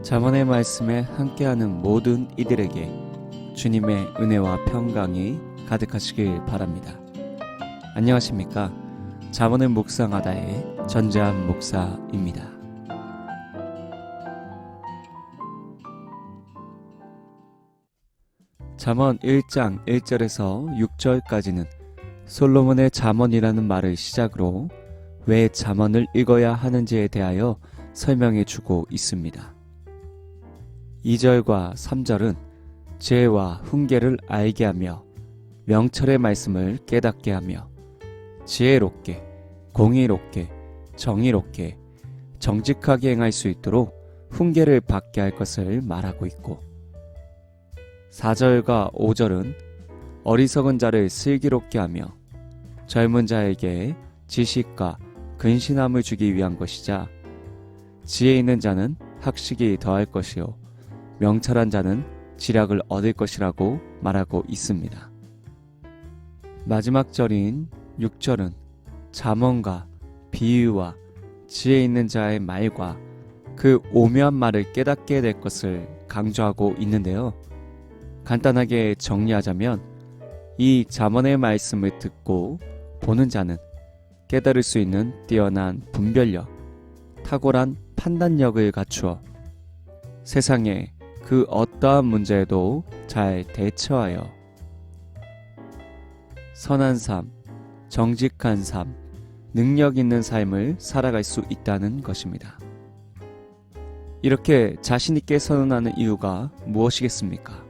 잠언의 말씀에 함께하는 모든 이들에게 주님의 은혜와 평강이 가득하시길 바랍니다. 안녕하십니까? 잠언을 묵상하다의 전재한 목사입니다. 잠언 1장 1절에서 6절까지는 솔로몬의 잠언이라는 말을 시작으로 왜 잠언을 읽어야 하는지에 대하여 설명해 주고 있습니다. 2절과 3절은 지혜와 훈계를 알게 하며 명철의 말씀을 깨닫게 하며 지혜롭게, 공의롭게, 정의롭게, 정직하게 행할 수 있도록 훈계를 받게 할 것을 말하고 있고 4절과 5절은 어리석은 자를 슬기롭게 하며 젊은 자에게 지식과 근신함을 주기 위한 것이자 지혜 있는 자는 학식이 더할 것이요 명철한 자는 지략을 얻을 것이라고 말하고 있습니다. 마지막 절인 6절은 잠언과 비유와 지혜 있는 자의 말과 그 오묘한 말을 깨닫게 될 것을 강조하고 있는데요. 간단하게 정리하자면 이 잠언의 말씀을 듣고 보는 자는 깨달을 수 있는 뛰어난 분별력, 탁월한 판단력을 갖추어 세상에 그 어떠한 문제에도 잘 대처하여 선한 삶, 정직한 삶, 능력 있는 삶을 살아갈 수 있다는 것입니다. 이렇게 자신 있게 선언하는 이유가 무엇이겠습니까?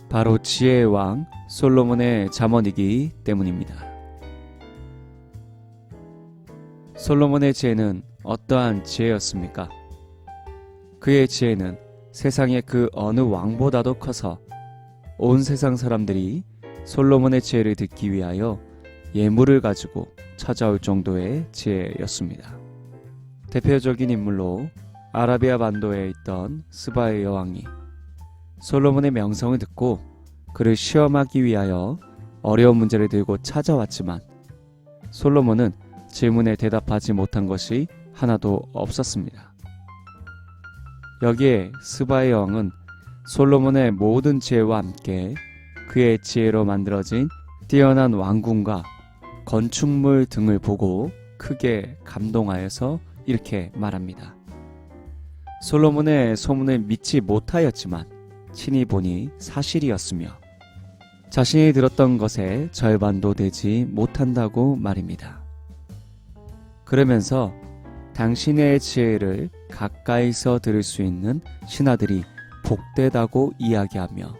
바로 지혜의 왕 솔로몬의 잠언이기 때문입니다. 솔로몬의 지혜는 어떠한 지혜였습니까? 그의 지혜는 세상의 그 어느 왕보다도 커서 온 세상 사람들이 솔로몬의 지혜를 듣기 위하여 예물을 가지고 찾아올 정도의 지혜였습니다. 대표적인 인물로 아라비아 반도에 있던 스바의 여왕이 솔로몬의 명성을 듣고 그를 시험하기 위하여 어려운 문제를 들고 찾아왔지만 솔로몬은 질문에 대답하지 못한 것이 하나도 없었습니다. 여기에 스바의 여왕은 솔로몬의 모든 지혜와 함께 그의 지혜로 만들어진 뛰어난 왕궁과 건축물 등을 보고 크게 감동하여서 이렇게 말합니다. 솔로몬의 소문을 믿지 못하였지만 친히 보니 사실이었으며 자신이 들었던 것의 절반도 되지 못한다고 말입니다. 그러면서 당신의 지혜를 가까이서 들을 수 있는 신하들이 복되다고 이야기하며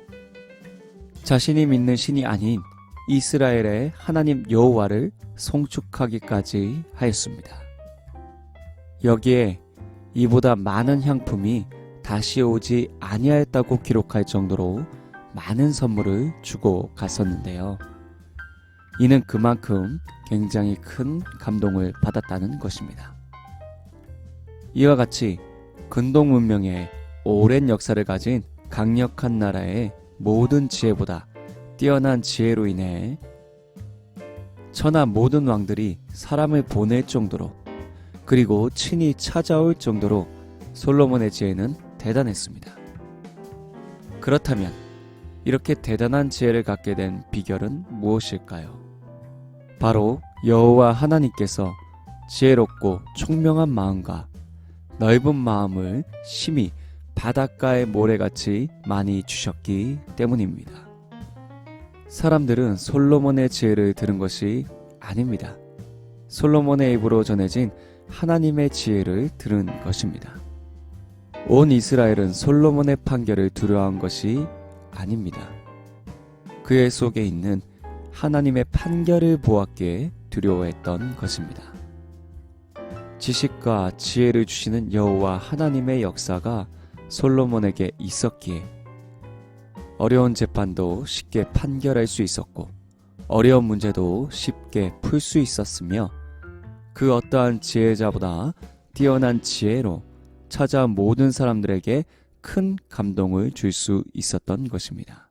자신이 믿는 신이 아닌 이스라엘의 하나님 여호와를 송축하기까지 하였습니다. 여기에 이보다 많은 향품이 다시 오지 아니하였다고 기록할 정도로 많은 선물을 주고 갔었는데요. 이는 그만큼 굉장히 큰 감동을 받았다는 것입니다. 이와 같이 근동 문명의 오랜 역사를 가진 강력한 나라의 모든 지혜보다 뛰어난 지혜로 인해 천하 모든 왕들이 사람을 보낼 정도로 그리고 친히 찾아올 정도로 솔로몬의 지혜는 대단했습니다. 그렇다면 이렇게 대단한 지혜를 갖게 된 비결은 무엇일까요? 바로 여호와 하나님께서 지혜롭고 총명한 마음과 넓은 마음을 심히 바닷가의 모래같이 많이 주셨기 때문입니다. 사람들은 솔로몬의 지혜를 들은 것이 아닙니다. 솔로몬의 입으로 전해진 하나님의 지혜를 들은 것입니다. 온 이스라엘은 솔로몬의 판결을 두려워한 것이 아닙니다. 그의 속에 있는 하나님의 판결을 보았기에 두려워했던 것입니다. 지식과 지혜를 주시는 여호와 하나님의 역사가 솔로몬에게 있었기에 어려운 재판도 쉽게 판결할 수 있었고 어려운 문제도 쉽게 풀 수 있었으며 그 어떠한 지혜자보다 뛰어난 지혜로 찾아온 모든 사람들에게 큰 감동을 줄 수 있었던 것입니다.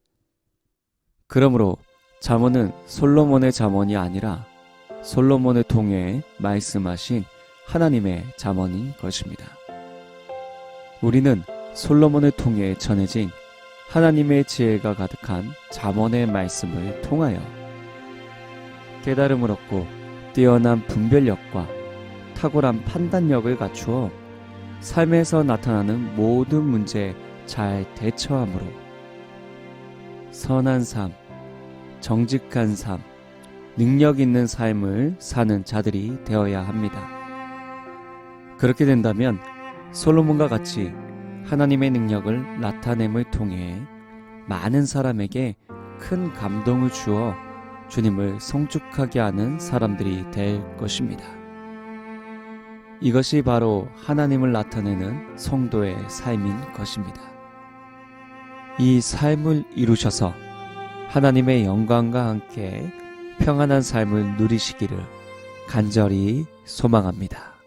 그러므로 잠언은 솔로몬의 잠언이 아니라 솔로몬을 통해 말씀하신 하나님의 잠언인 것입니다. 우리는 솔로몬을 통해 전해진 하나님의 지혜가 가득한 잠언의 말씀을 통하여 깨달음을 얻고 뛰어난 분별력과 탁월한 판단력을 갖추어 삶에서 나타나는 모든 문제에 잘 대처함으로 선한 삶, 정직한 삶, 능력 있는 삶을 사는 자들이 되어야 합니다. 그렇게 된다면 솔로몬과 같이 하나님의 능력을 나타냄을 통해 많은 사람에게 큰 감동을 주어 주님을 성축하게 하는 사람들이 될 것입니다. 이것이 바로 하나님을 나타내는 성도의 삶인 것입니다. 이 삶을 이루셔서 하나님의 영광과 함께 평안한 삶을 누리시기를 간절히 소망합니다.